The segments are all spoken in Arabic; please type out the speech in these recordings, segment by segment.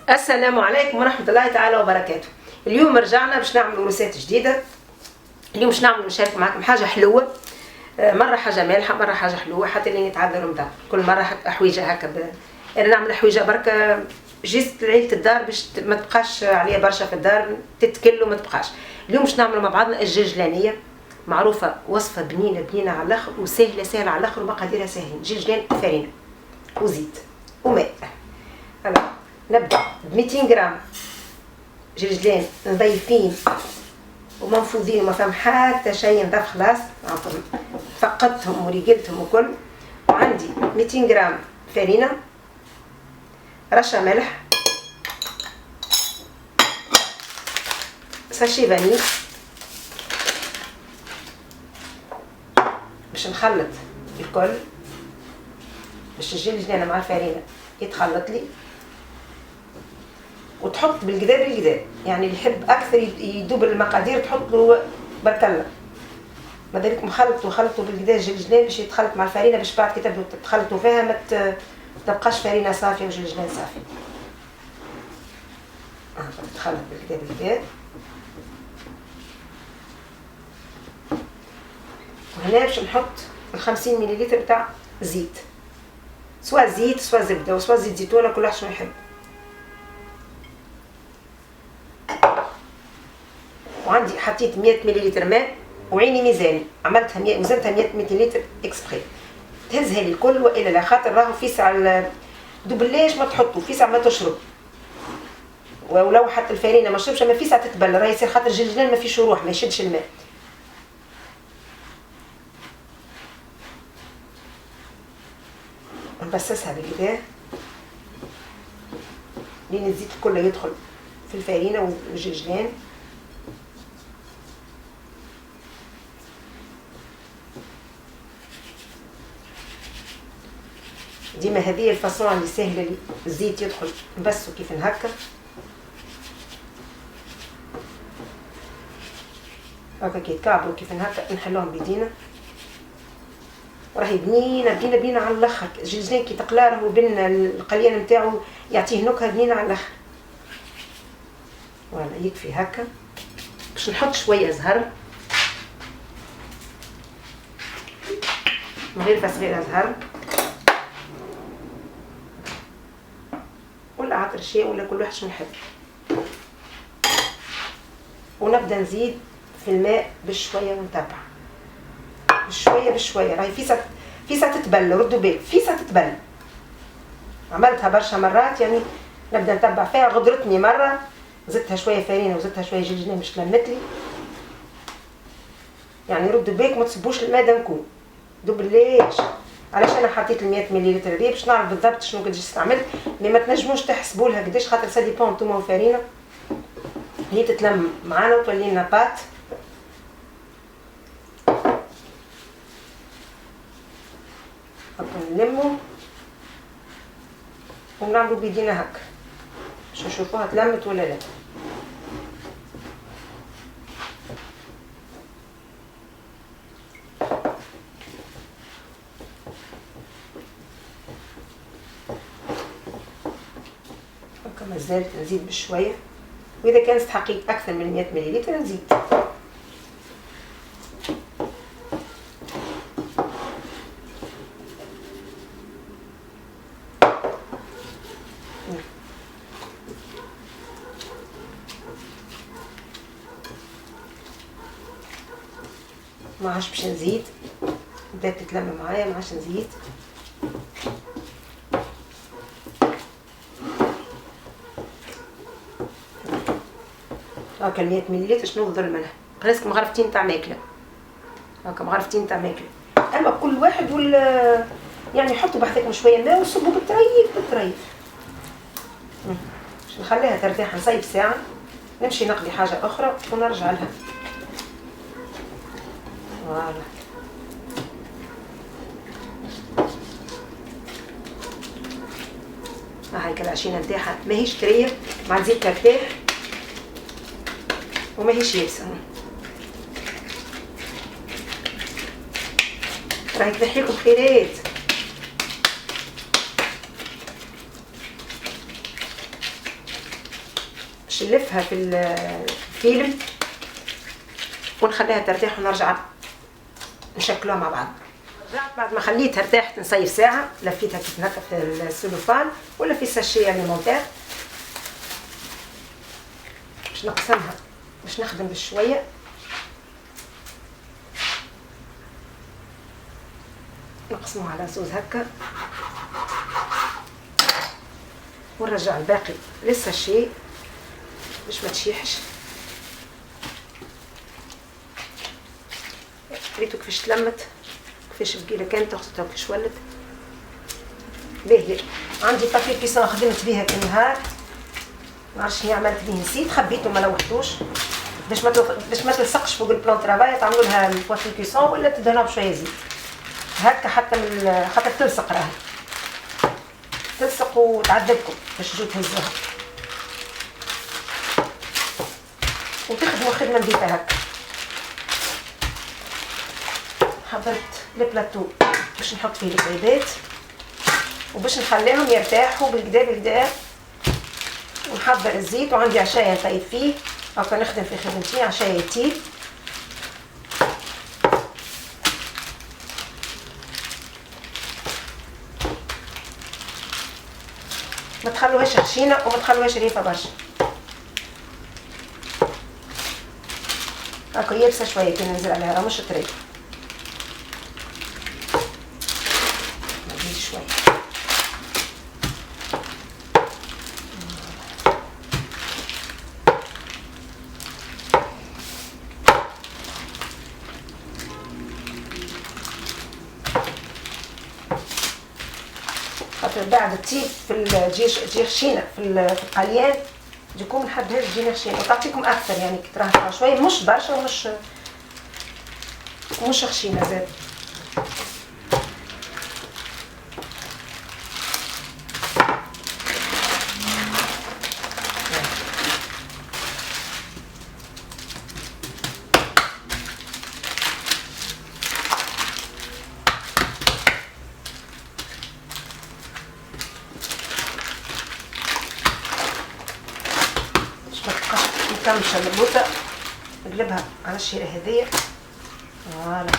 السلام عليكم ورحمة الله تعالى وبركاته. اليوم رجعنا باش نعملوا روسات جديدة. اليوم باش نشارك معكم حاجة حلوة، مرة حاجة مالحة مرة حاجة حلوة، حتى اللي يتعذروا متاع كل مرة حويجة هكا أنا نعمل حويجة بركة جيست لعيلة الدار باش ما تبقاش عليا برشا في الدار تتكل وما تبقاش. اليوم باش نعملوا مع بعضنا الجلجلانية، معروفة وصفة بنينة على الآخر وسهلة على الآخر ومقاديرها ساهلين. جلجلان فرينة وزيت وماء. نبدأ ب 200 غرام جلجلان نضيفين ومنفوذين وما فهم حتى شيء نضاف خلاص، فقدتهم وريقلتهم وكل. وعندي 200 غرام فرينة، رشة ملح، ساشي فاني باش نخلط الكل باش الجلجلانة مع الفرينة يتخلط لي. وتحط بالقدا يعني اللي يحب اكثر يدوب المقادير تحط له بركله، مادامك خلطوا بالقدا الجلجلان باش يتخلط مع الفرينه، باش بعد كي تبداو تخلطوا فيها ما تبقاش فرينه صافيه وجلجلان صافي. تخلط بالقدا وهنا باش نحط 50 مليلتر تاع زيت، سواء زيت سواء زبده وسواء زيت زيتونه، كل واحد شنو يحب. وعندي حطيت 100 مليلتر ماء وعيني ميزاني، عملتها وزنتها 100 مليلتر اكسبري. تهزها لي الكل والا لا، خاطر راهو في ساعه دوبلاش ما تحطوا في ساعه ما تشرب، ولو حتى الفرينه ما شربش ما في ساعه تتبل، راهي يصير خاطر الجلجلان ما فيش روح ما يشدش الماء. نبسسها بالكدا لين الزيت كله يدخل في الفرينه والجلجلان. ديما هذه الفاصون اللي سهله لي الزيت يدخل نبسو كيف هكا كي يتكعبوا كيف هكا نحلوهم بيدينا. راهي بنينه على الاخر. الجلجلان كي تقلاه راهو بين القليان نتاعو يعطيه نكهه بنينه على الاخر. فوالا يكفي هكا. باش نحط شويه زهر من غير فصغيره زهر ولا عطر شيء ولا كل واحد شنو يحب. ونبدا نزيد في الماء بشويه ونتبع بشويه. راهي في ساعه تتبل، ردوا بالك في ساعه تتبل. عملتها برشا مرات يعني نبدا نتبع فيها. غدرتني مره زدتها شويه فرينه وزدتها شويه جلجلان باش تلمتلي، يعني ردوا بالك ما تصبوش الماء دا نكون دوبليش. علاش انا حطيت 100 مليلتر هذه باش نعرف بالضبط شنو قداش استعملت، مي ما تنجموش تحسبوا لها قداش خاطر سا ديبون نتوما والفرينه هي تتلم معانا وتولي لنا بات. هاكا نلمو ونعملو بيدينا هكا باش نشوفوها تلمت ولا لا. مازالت نزيد بشويه، واذا كان استحقيت اكثر من 100 مليلتر نزيد. ما عادش باش نزيد، بدات تتلم معايا ما عادش نزيد. هاكا 100 مليلتر شنو نفضل منها بريسك مغرفتين تاع ماكله، هاكا مغرفتين تاع ماكله. اما كل واحد ولا يعني حطوا بحذاكم شويه ماء وصبوا بالطريف باش نخليها ترتاح. نصيب ساعه نمشي نقضي حاجه اخرى ونرجع لها. فوالا هاي العجينه نتاعها ماهيش طريه مع زيت ترتاح وماهيش يابسه، راهي تنحيلكم خيرات. باش نلفها في الفيلم ونخليها ترتاح ونرجع نشكلوها مع بعض. رجعت بعد ما خليتها ارتاحت نصيف ساعه، لفيتها كيف هكا في السلوفان ولا في ساشيه اليمونتير باش نقسمها باش نخدم بشويه. نقسموها على زوز هكا ونرجع الباقي للساشي باش ما تشيحش. ريتو كيفاش تلمت، كيفاش بقيله كانت اختها كيفاش ولت باهي. عندي بابي كيسون خدمت بيها كل نهار، ما عرفتش شنو عملت بيه، نسيت خبيته ما لوحتوش باش ما تلصقش فوق البلان ترافاي. تعملوا لها البابي كيسون ولا تدهنوها بشويه زيت هكا حتى من خاطر تلصق، راهي تلصق وتعذبكم باش تجوا تهزوها وتخدموا خدمه نظيفه هكا. حضرت البلاطو باش نحط فيه الكريبات وباش نخليهم يرتاحوا بالكدا بالكدا، ونحضر الزيت وعندي عشايه نطيب فيه هكا نخدم في خدمتي عشايه تيل. ما تخلوهاش خشينه وما تخلوهاش ريفه برشا، هاكا يابسه شويه كي ننزل عليها راه مش طريف. نزيد شويه خاطر بعد التيب في تجي خشينه في القليان تجيكم نحبهاش تجيني خشينه وتعطيكم اكثر، يعني كي تراها شويه مش برشا ومش خشينه زاد. مكمشه اللبوطه نقلبها على الشيره هذيا فوالا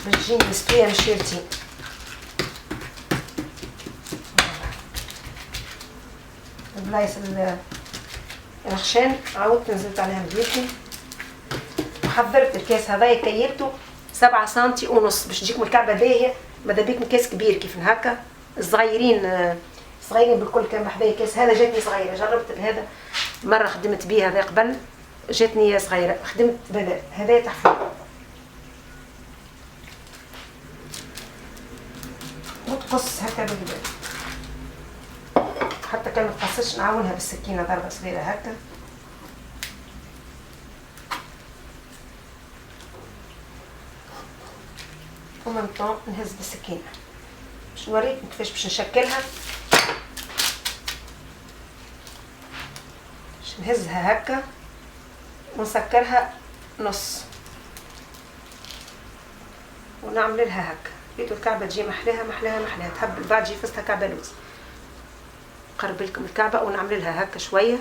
باش تجيني مستويه من شيرتين. البلايص الخشان عاودت نزلت عليها مليحين وحضرت الكاس هذايا كيبته 7 سنتي ونص باش تجيكم الكعبه باهيه. ماذا بيكم كاس كبير كيف هكا، الصغيرين بالكل كان بحذايا كاس. هذا جاتني صغيره، جربت هذا مره خدمت بيه هذا قبل جاتني صغيره، خدمت بهذا هذا تحفه. وتقص هكا بالبال حتى كان ما تقصش نعاونها بالسكينه ضربه صغيره هكا ومنطون نهز بالسكينه باش نوريكم كيفاش باش نشكلها. باش نهزها هكا ونسكرها نص ونعمل لها هكا. لقيتوا الكعبه تجي محلاها محلاها محلاها، تحب البعد تجي فستها كعبه لوز. نقرب لكم الكعبه ونعمل لها هكا شويه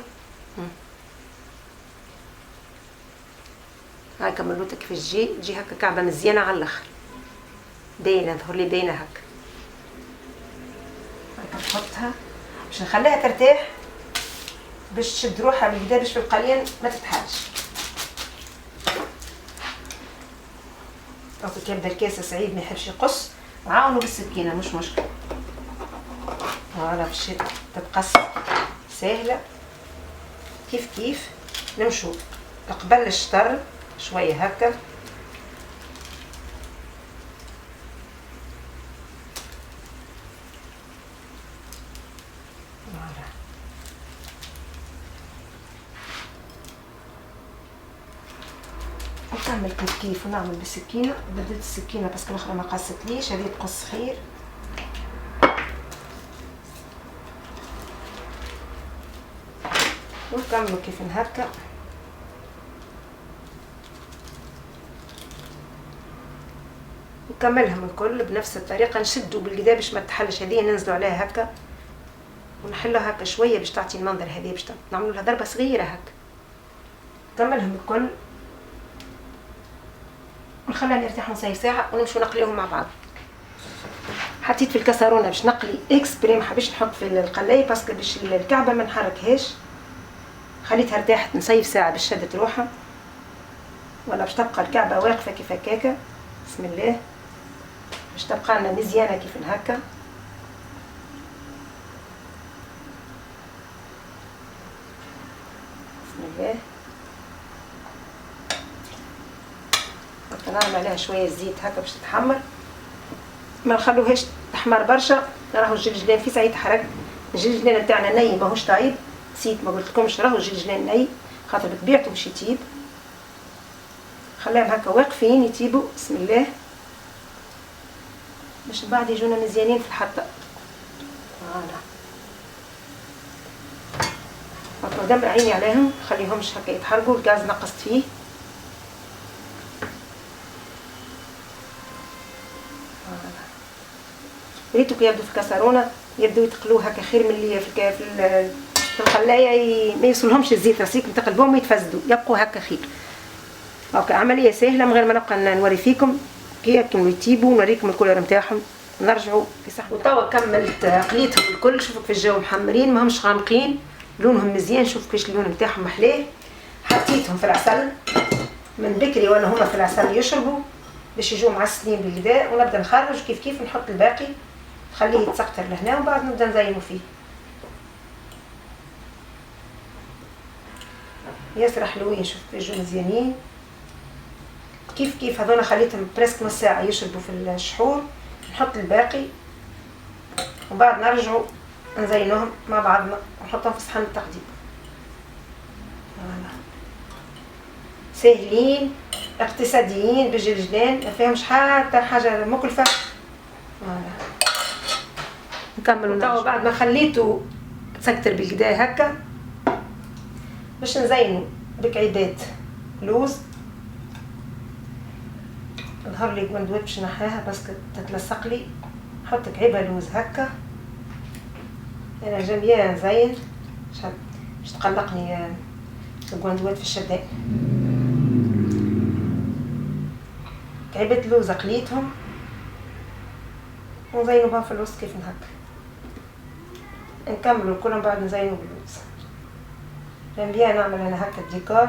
هكا ملوطه كيفاش تجي هكا كعبه مزيانه على الاخر باينه، ظهر لي باينه هكا. هكا نحطها باش نخليها ترتاح باش تشد روحها بالكدا باش في القليان ما تتحرش. او كي يبدا الكاسه سعيد ما يحبش يقص عاونوا بالسكينه مش مشكل. فوالا باش تتقص ساهله كيف كيف. نمشوا قبل الشطر شويه هكا فوالا. نكمل كيف كيف ونعمل بالسكينه. بديت السكينه بس الاخرى ما قصتليش، هذه تقص خير. ونكملوا كيف هكا نكملهم الكل بنفس الطريقه. نشدوا بالكدا باش ما تحلش، هذه ننزلوا عليها هكا ونحلها هكا شويه باش تعطي المنظر هذا، باش نعملوا لها ضربه صغيره هكا. نكملهم الكل ونخليها يرتاحوا نص ساعه ونمشوا نقليهم مع بعض. حطيت في الكسرونه باش نقلي اكسبري، ما حبيتش نحط في القلايه باسكو باش الكعبه ما نحركهاش. خليتها ارتاحت نصيف ساعه باش شدت روحها، ولا باش تبقى الكعبه واقفه كيف هكاكا. بسم الله، باش تبقى لنا مزيانه كيف هكا. بسم الله. نعمل عليها شويه زيت هكا باش تتحمر، ما نخلوهاش تحمر برشا. راهو الجلجلان في ساعه يتحرق، الجلجلان نتاعنا ني ماهوش طايب، نسيت ما قلتلكمش راهو الجلجلان ني خاطر بطبيعته باش يطيب. خليهم هكا واقفين يطيبوا. بسم الله، باش بعد يجونا مزيانين في الحطه. فوالا هكا دم عيني عليهم، خليهمش هكا يتحرقوا، الغاز نقصت فيه. ريتو كي يبدو في الكسرونه يبدو يتقلوه هكا خير من اللي في القلايه، ما يوصلهمش الزيت راسيك تقلبوهم ويتفسدوا، يبقوا هكا خير. هكا عمليه سهله من غير ما نبقى نوري فيكم كي يكملوا يطيبوا، نوريكم الكولور نتاعهم. نرجعوا في صحن. وتوا كملت قليتهم الكل. شوفوا في الجو محمرين، ماهمش غامقين، لونهم مزيان. شوفوا كيش اللون نتاعهم محلاه. حطيتهم في العسل من بكري وانا هما في العسل يشربوا باش يجوا معسلين بالكدا، ونبدا نخرج كيف كيف نحط الباقي نخليه يتسقطر لهنا ومن بعد نبدا نزينو فيه. ياسر حلوين. شوف يجوا مزيانين كيف كيف. هذونا خليتهم بريسك نص ساعه يشربوا في الشحور، نحط الباقي ومن بعد نرجعوا نزينوهم مع بعضنا ونحطهم في صحن التقديم. ساهلين اقتصاديين بالجلجلان، ما فيهمش حتى حاجه مكلفه. نكملوا توا بعد ما خليته تسكتر بالكدا هكا باش نزينوا بكعيبات لوز. ظهر لي جواندوات باش نحيها بس تتلصق لي. نحط كعيبه لوز هكا، انا جميله نزين باش تقلقني الجواندوات في الشدان. كعيبات لوز قليتهم ونزينوا بها في الوسط كيف هكا. نكملوا كلهم بعد نزينوا باللوز. جنبيها نعمل انا هكا الديكور.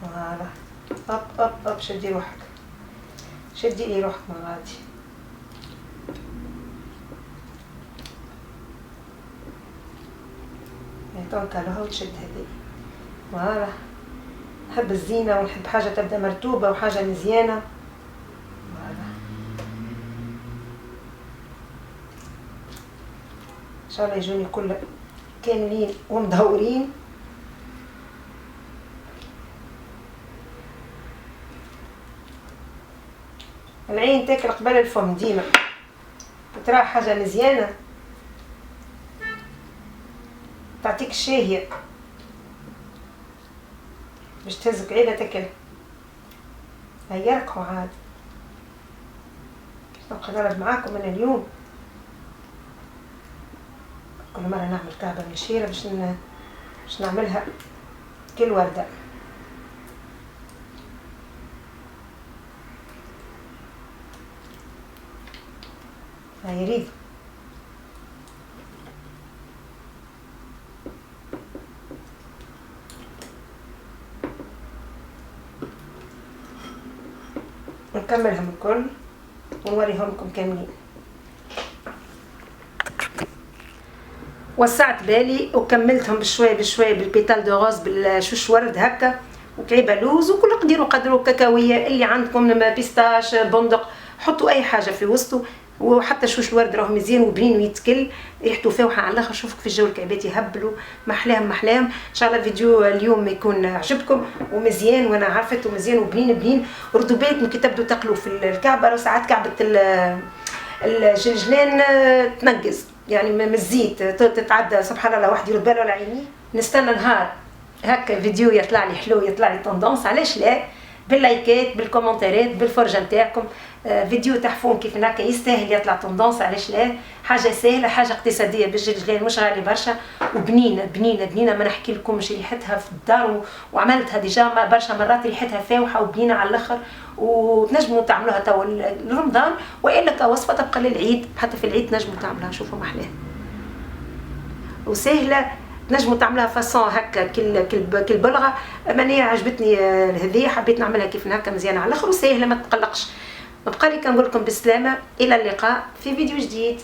فوالا اب اب اب. شدي روحك، شدي لي روحك ما غادي. تونكا لها وتشد هذي. فوالا نحب الزينه ونحب حاجه تبدا مرتوبه وحاجه مزيانه. فوالا ان شاء الله يجوني كل كاملين ومدورين. العين تاكل قبل الفم ديما، ترى حاجه مزيانه تعطيك الشاهيه باش تهزك عيله تاكل. هيا ركحوا عاد نبقى نلعب معاكم من اليوم. كل مره نعمل كعبه مشيره باش نعملها كل ورده. يريد نكملهم الكل ونوريهم لكم كاملين. وسعت بالي وكملتهم بشويه بشويه بالبيتال دو غوز بالشوش ورد هكا وكعيبه لوز وكل قدروا كاكاويه اللي عندكم، بيستاش، بندق، حطوا اي حاجه في وسطه وحتى شوش الورد راهو مزيان وبنين ويتكل، ريحته فاوحه على الاخر. شوفك في الجو الكعبات يهبلوا محلاهم محلاهم. ان شاء الله فيديو اليوم يكون عجبكم ومزيان، وانا عرفته مزيان وبنين بنين. ردوا بالكم كي تبدوا تقلوا في الكعبه، راه ساعات كعبه الجلجلان تنقز يعني من الزيت تتعدى، سبحان الله واحد يرد باله على عينيه. نستنى نهار هكا فيديو يطلع لي حلو، يطلع لي طوندونس، علاش لا؟ باللايكات بالكومنتات بالفرجه نتاعكم. فيديو تحفون كيف هكا يستاهل يطلع طوندونس، علاش لا؟ حاجه سهله، حاجه اقتصاديه بالجلجلان، مش غالي برشا وبنينه بنينه بنينه. ما نحكي لكمش ريحتها في الدار وعملتها ديجا برشا مرات، ريحتها فاوحه وبنينه على الاخر. وتنجموا تعملوها توا لرمضان، والا كوصفه تبقى للعيد، حتى في العيد تنجموا تعملوها. شوفوا محلاها وسهله، تنجموا تعملها فاصون هكا كل بلغه. ماني عجبتني هذه، حبيت نعملها كيف هكا مزيانه على الاخر وسهله ما تقلقش. بقى لي كنقول لكم بالسلامه، الى اللقاء في فيديو جديد.